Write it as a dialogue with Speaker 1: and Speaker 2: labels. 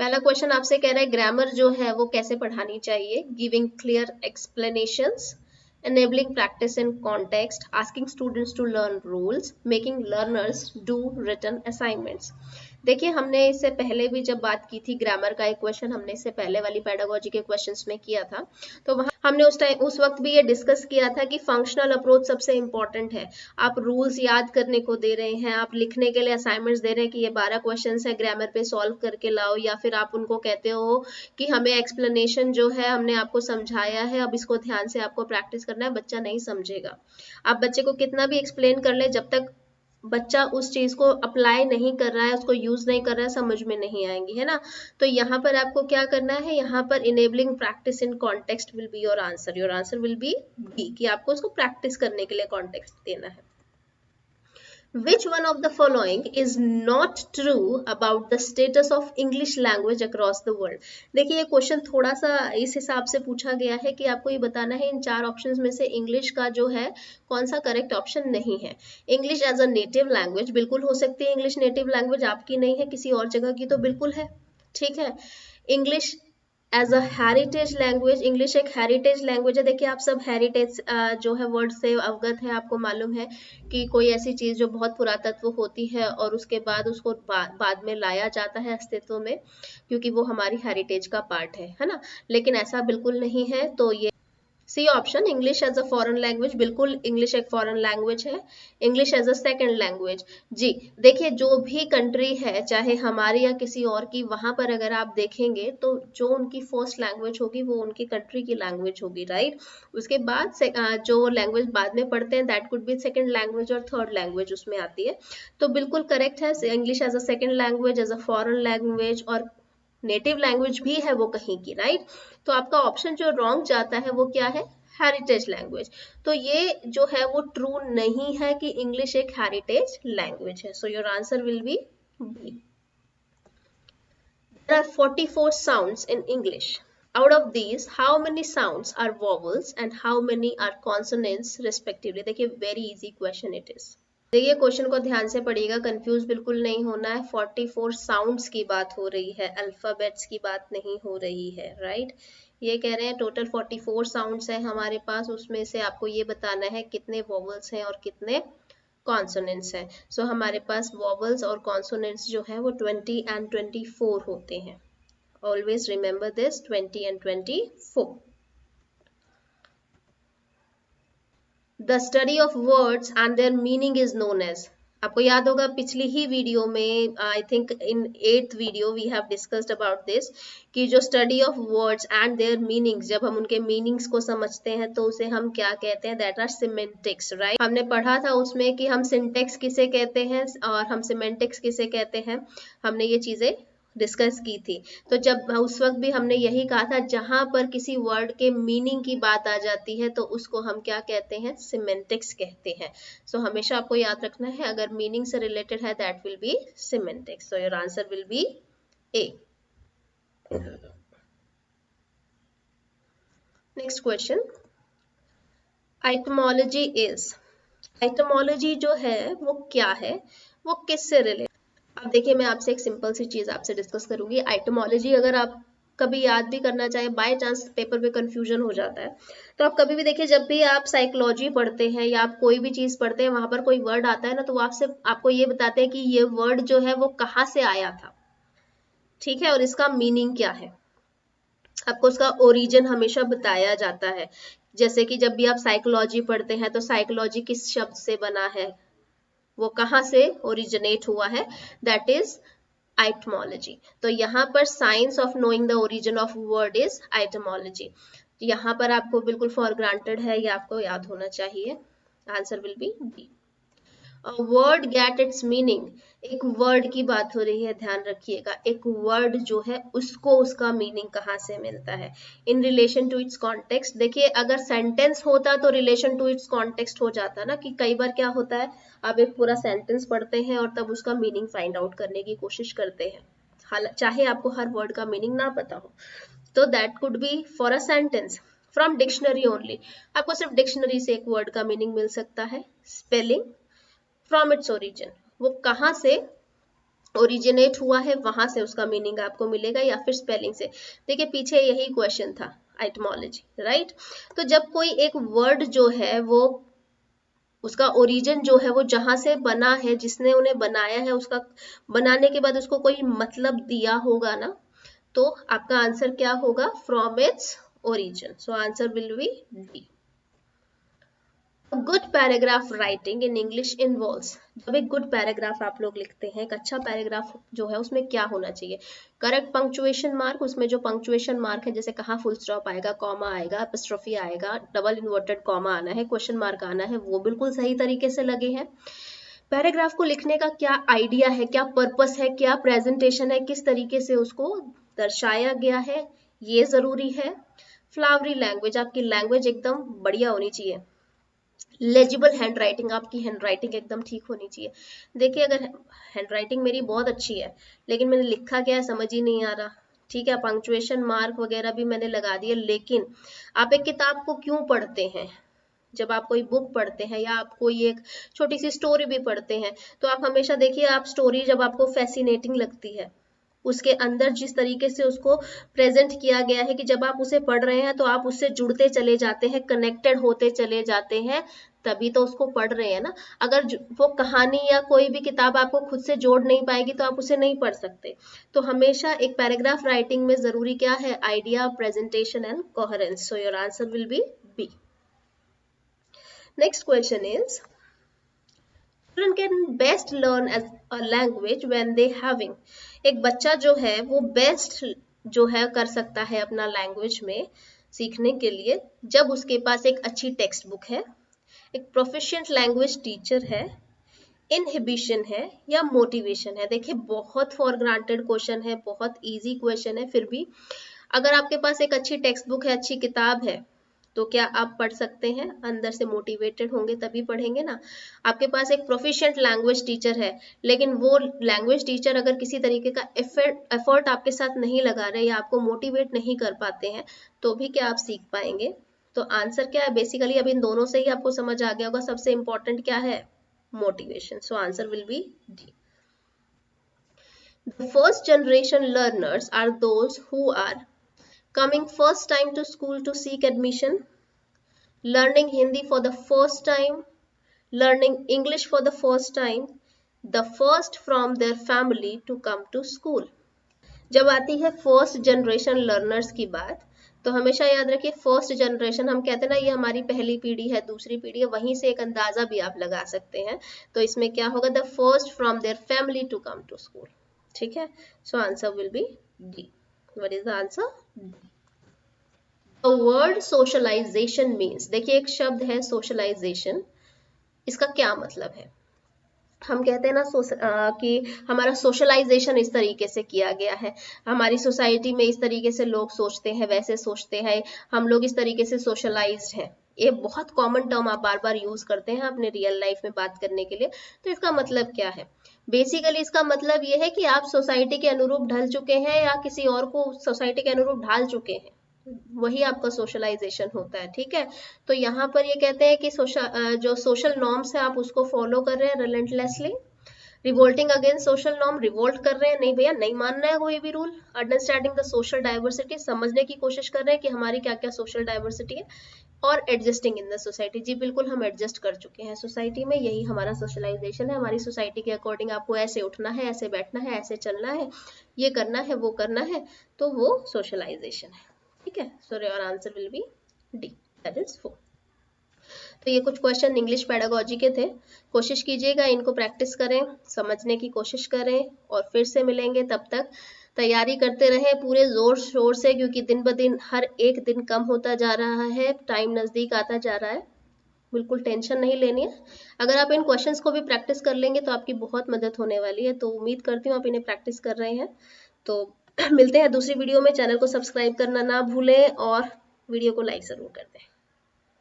Speaker 1: पहला क्वेश्चन आपसे कह रहा है ग्रामर जो है वो कैसे पढ़ानी चाहिए, giving clear explanations, enabling practice in context, asking students to learn rules, making learners do written assignments। देखिए हमने इससे पहले भी जब बात की थी ग्रामर का एक क्वेश्चन हमने इससे पहले वाली पेडागोजी के क्वेश्चंस में किया था, तो वहां हमने उस वक्त भी ये डिस्कस किया था कि फंक्शनल अप्रोच सबसे इंपॉर्टेंट है। आप रूल्स याद करने को दे रहे हैं, आप लिखने के लिए असाइनमेंट्स दे रहे हैं कि ये 12 क्वेश्चन है ग्रामर पे सॉल्व करके लाओ, या फिर आप उनको कहते हो कि हमें एक्सप्लेनेशन जो है हमने आपको समझाया है, अब इसको ध्यान से आपको प्रैक्टिस करना है, बच्चा नहीं समझेगा। आप बच्चे को कितना भी एक्सप्लेन कर ले, जब तक बच्चा उस चीज को अप्लाई नहीं कर रहा है, उसको यूज नहीं कर रहा है, समझ में नहीं आएंगी, है ना। तो यहाँ पर आपको क्या करना है, यहाँ पर enabling practice in context will be your answer will be B, कि आपको उसको प्रैक्टिस करने के लिए कॉन्टेक्स्ट देना है। Which one of the following is not true about the status of English language across the world? देखिए ये क्वेश्चन थोड़ा सा इस हिसाब से पूछा गया है कि आपको ये बताना है इन 4 ऑप्शंस में से इंग्लिश का जो है कौन सा करेक्ट ऑप्शन नहीं है। English as a native language बिल्कुल हो सकती है, इंग्लिश नेटिव लैंग्वेज आपकी नहीं है, किसी और जगह की तो बिल्कुल है, ठीक है। English as a heritage language, English एक हेरिटेज लैंग्वेज है। देखिए आप सब हेरिटेज जो है वर्ड से अवगत है, आपको मालूम है कि कोई ऐसी चीज जो बहुत पुरातत्व होती है और उसके बाद उसको बाद में लाया जाता है अस्तित्व में, क्योंकि वो हमारी हेरिटेज का पार्ट है ना। लेकिन ऐसा बिल्कुल नहीं है। तो ये C option, English as a foreign language, बिल्कुल इंग्लिश एक फॉरेन लैंग्वेज है। English as a second language, जी देखिए जो भी कंट्री है चाहे हमारी या किसी और की, वहां पर अगर आप देखेंगे तो जो उनकी फर्स्ट लैंग्वेज होगी वो उनकी कंट्री की लैंग्वेज होगी, राइट। उसके बाद जो लैंग्वेज बाद में पढ़ते हैं that could be second language और थर्ड लैंग्वेज उसमें आती है। तो बिल्कुल करेक्ट है, English as a second language, as a foreign language और नेटिव लैंग्वेज भी है वो कहीं की, राइट। तो आपका ऑप्शन जो रॉन्ग जाता है वो क्या है, हेरिटेज लैंग्वेज। तो ये जो है वो ट्रू नहीं है कि इंग्लिश एक हेरिटेज लैंग्वेज है। So your answer will be B. There are 44 sounds in English. Out of these, how many sounds are vowels and how many are consonants respectively? देखिए very easy question it is. देखिए question को ध्यान से पढ़िएगा, confuse बिल्कुल नहीं होना है। 44 साउंड्स की बात हो रही है, अल्फाबेट्स की बात नहीं हो रही है, राइट। ये कह रहे हैं टोटल 44 साउंड्स है हमारे पास, उसमें से आपको ये बताना है कितने वोवल्स हैं और कितने कॉन्सोनेंट्स हैं। सो हमारे पास वोवल्स और कॉन्सोनेंट्स जो है वो 20 and 24 होते हैं। Always remember this, 20 and 24। The study of words and their meaning is known as, आपको याद होगा पिछली ही वीडियो में, I think in 8th video we have discussed about this, कि जो study of words and their meanings, जब हम उनके मीनिंग्स को समझते हैं तो उसे हम क्या कहते हैं, दैट आर सिमेंटिक्स, राइट। हमने पढ़ा था उसमें कि हम सिंटेक्स किसे कहते हैं और हम सिमेंटिक्स किसे कहते हैं, हमने ये चीजें डिस्कस की थी। तो जब उस वक्त भी हमने यही कहा था, जहां पर किसी वर्ड के मीनिंग की बात आ जाती है तो उसको हम क्या कहते हैं, सिमेंटिक्स कहते हैं। सो हमेशा आपको याद रखना है, अगर मीनिंग से रिलेटेड है that will be semantics. So your answer will be A. Next question, etymology is, etymology जो है वो क्या है, वो किससे रिलेटेड। अब देखिए मैं आपसे एक सिंपल सी चीज आपसे डिस्कस करूंगी। आइटमोलॉजी अगर आप कभी याद भी करना चाहे, बाय चांस पेपर पे कंफ्यूजन हो जाता है, तो आप कभी भी देखिए जब भी आप साइकोलॉजी पढ़ते हैं या आप कोई भी चीज पढ़ते हैं, वहां पर कोई वर्ड आता है ना, तो वो आपको ये बताते हैं कि ये वर्ड जो है वो कहाँ से आया था, ठीक है, और इसका मीनिंग क्या है। आपको उसका ओरिजिन हमेशा बताया जाता है। जैसे कि जब भी आप साइकोलॉजी पढ़ते हैं तो साइकोलॉजी किस शब्द से बना है, वो कहाँ से ओरिजिनेट हुआ है, दैट इज आइटमोलॉजी। तो यहाँ पर science of knowing the origin of word is etymology. यहाँ पर आपको बिल्कुल फॉर ग्रांटेड है, ये आपको याद होना चाहिए। Answer will be B. Word get its meaning, एक वर्ड की बात हो रही है, ध्यान रखिएगा। एक वर्ड जो है उसको उसका मीनिंग कहाँ से मिलता है, in relation to its context. देखिए अगर सेंटेंस होता तो रिलेशन टू इट्स कॉन्टेक्स्ट हो जाता ना, कि कई बार क्या होता है, आप एक पूरा सेंटेंस पढ़ते हैं और तब उसका मीनिंग फाइंड आउट करने की कोशिश करते हैं, चाहे आपको हर वर्ड का मीनिंग ना पता हो। तो that could B for a sentence from dictionary only, आपको सिर्फ डिक्शनरी से एक वर्ड का मीनिंग मिल सकता है। स्पेलिंग फ्रॉम इट्स ओरिजिन, वो कहाँ से ओरिजिनेट हुआ है वहां से उसका मीनिंग आपको मिलेगा, या फिर स्पेलिंग से। देखिए पीछे यही क्वेश्चन था, एटमोलॉजी, राइट। तो जब कोई एक वर्ड जो है वो उसका ओरिजिन जो है वो जहां से बना है, जिसने उन्हें बनाया है, उसका बनाने के बाद उसको कोई मतलब दिया होगा ना, तो आपका आंसर क्या होगा, from its origin. So answer will be D. Good paragraph writing in English involves, जब एक गुड पैराग्राफ आप लोग लिखते हैं, एक अच्छा पैराग्राफ जो है उसमें क्या होना चाहिए, करेक्ट पंक्चुएशन मार्क, उसमें जो पंक्चुएशन मार्क है, जैसे कहाँ फुल स्टॉप आएगा, कॉमा आएगा, एपोस्ट्रोफी आएगा, डबल इन्वर्टेड कॉमा आना है, क्वेश्चन मार्क आना है, वो बिल्कुल सही तरीके से लगे हैं। पैराग्राफ को लिखने का क्या आइडिया है, क्या पर्पस है, क्या प्रेजेंटेशन है, किस तरीके से उसको दर्शाया गया है, ये जरूरी है। फ्लावरी लैंग्वेज, आपकी लैंग्वेज एकदम बढ़िया होनी चाहिए। लेजिबल हैंड राइटिंग, आपकी हैंड राइटिंग एकदम ठीक होनी चाहिए। देखिए अगर हैंड राइटिंग मेरी बहुत अच्छी है लेकिन मैंने लिखा क्या है समझ ही नहीं आ रहा, ठीक है, पंक्चुएशन मार्क वगैरह भी मैंने लगा दिए, लेकिन आप एक किताब को क्यों पढ़ते हैं, जब आप कोई बुक पढ़ते हैं या आप कोई एक छोटी सी स्टोरी भी पढ़ते हैं, तो आप हमेशा देखिए, आप स्टोरी जब आपको फैसिनेटिंग लगती है, उसके अंदर जिस तरीके से उसको प्रेजेंट किया गया है कि जब आप उसे पढ़ रहे हैं तो आप उससे जुड़ते चले जाते हैं, कनेक्टेड होते चले जाते हैं, तभी तो उसको पढ़ रहे हैं ना। अगर वो कहानी या कोई भी किताब आपको खुद से जोड़ नहीं पाएगी तो आप उसे नहीं पढ़ सकते। तो हमेशा एक पैराग्राफ राइटिंग में जरूरी क्या है, idea, presentation and coherence. So your answer will be B. Next question is, children can best learn as a language when they having, एक बच्चा जो है वो बेस्ट जो है कर सकता है अपना लैंग्वेज में सीखने के लिए जब उसके पास एक अच्छी टेक्स्ट बुक है, एक प्रोफिशिएंट लैंग्वेज टीचर है, इनहिबिशन है या मोटिवेशन है। देखिए बहुत फॉर ग्रांटेड क्वेश्चन है, बहुत इजी क्वेश्चन है, फिर भी अगर आपके पास एक अच्छी टेक्स्ट बुक है, अच्छी किताब है, तो क्या आप पढ़ सकते हैं, अंदर से मोटिवेटेड होंगे तभी पढ़ेंगे ना। आपके पास एक प्रोफिशिएंट लैंग्वेज टीचर है, लेकिन वो लैंग्वेज टीचर अगर किसी तरीके का एफर्ट आपके साथ नहीं लगा रहे या आपको मोटिवेट नहीं कर पाते हैं, तो भी क्या आप सीख पाएंगे। तो आंसर क्या है, बेसिकली अब इन दोनों से ही आपको समझ आ गया होगा, सबसे इंपॉर्टेंट क्या है, motivation. So answer will be D. The first generation learners are those who are coming first time to school to seek admission, learning Hindi for the first time, learning English for the first time, the first from their family to come to school। जब आती है first generation learners की बात, तो हमेशा याद रखिए first generation हम कहते हैं ना, ये हमारी पहली पीढ़ी है, दूसरी पीढ़ी है, वहीं से एक अंदाजा भी आप लगा सकते हैं। तो इसमें क्या होगा, the first from their family to come to school, ठीक है। So answer will be D. What is the answer, the word socialisation means, देखिए एक शब्द है सोशलाइजेशन, इसका क्या मतलब है। हम कहते हैं ना कि हमारा सोशलाइजेशन इस तरीके से किया गया है, हमारी सोसाइटी में इस तरीके से लोग सोचते हैं, वैसे सोचते हैं, हम लोग इस तरीके से सोशलाइज्ड हैं। ये बहुत कॉमन टर्म आप बार बार यूज करते हैं अपने रियल लाइफ में बात करने के लिए। तो इसका मतलब क्या है, बेसिकली इसका मतलब ये है कि आप सोसाइटी के अनुरूप ढल चुके हैं या किसी और को सोसाइटी के अनुरूप ढाल चुके हैं, वही आपका सोशलाइजेशन होता है, ठीक है। तो यहाँ पर ये कहते हैं कि जो सोशल नॉर्म्स है आप उसको फॉलो कर रहे हैं relentlessly, revolting against social norm, revolt कर रहे हैं, नहीं भैया नहीं मानना है कोई भी rule, understanding the social diversity, समझने की कोशिश कर रहे हैं कि हमारी क्या क्या सोशल डाइवर्सिटी है, और एडजस्टिंग इन द सोसाइटी, जी बिल्कुल हम एडजस्ट कर चुके हैं सोसाइटी में, यही हमारा सोशलाइजेशन है। हमारी सोसाइटी के अकॉर्डिंग आपको ऐसे उठना है, ऐसे बैठना है, ऐसे चलना है, ये करना है, वो करना है, तो वो सोशलाइजेशन है, ठीक है। So your answer will be D, that is 4। तो ये कुछ क्वेश्चन इंग्लिश पेडागोजी के थे, कोशिश कीजिएगा इनको प्रैक्टिस करें, समझने की कोशिश करें, और फिर से मिलेंगे, तब तक तैयारी करते रहे पूरे जोर शोर से, क्योंकि दिन ब दिन हर एक दिन कम होता जा रहा है, टाइम नजदीक आता जा रहा है, बिल्कुल टेंशन नहीं लेनी है। अगर आप इन क्वेश्चंस को भी प्रैक्टिस कर लेंगे तो आपकी बहुत मदद होने वाली है, तो उम्मीद करती हूँ आप इन्हें प्रैक्टिस कर रहे हैं। तो मिलते हैं दूसरी वीडियो में, चैनल को सब्सक्राइब करना ना भूलें और वीडियो को लाइक जरूर कर दें।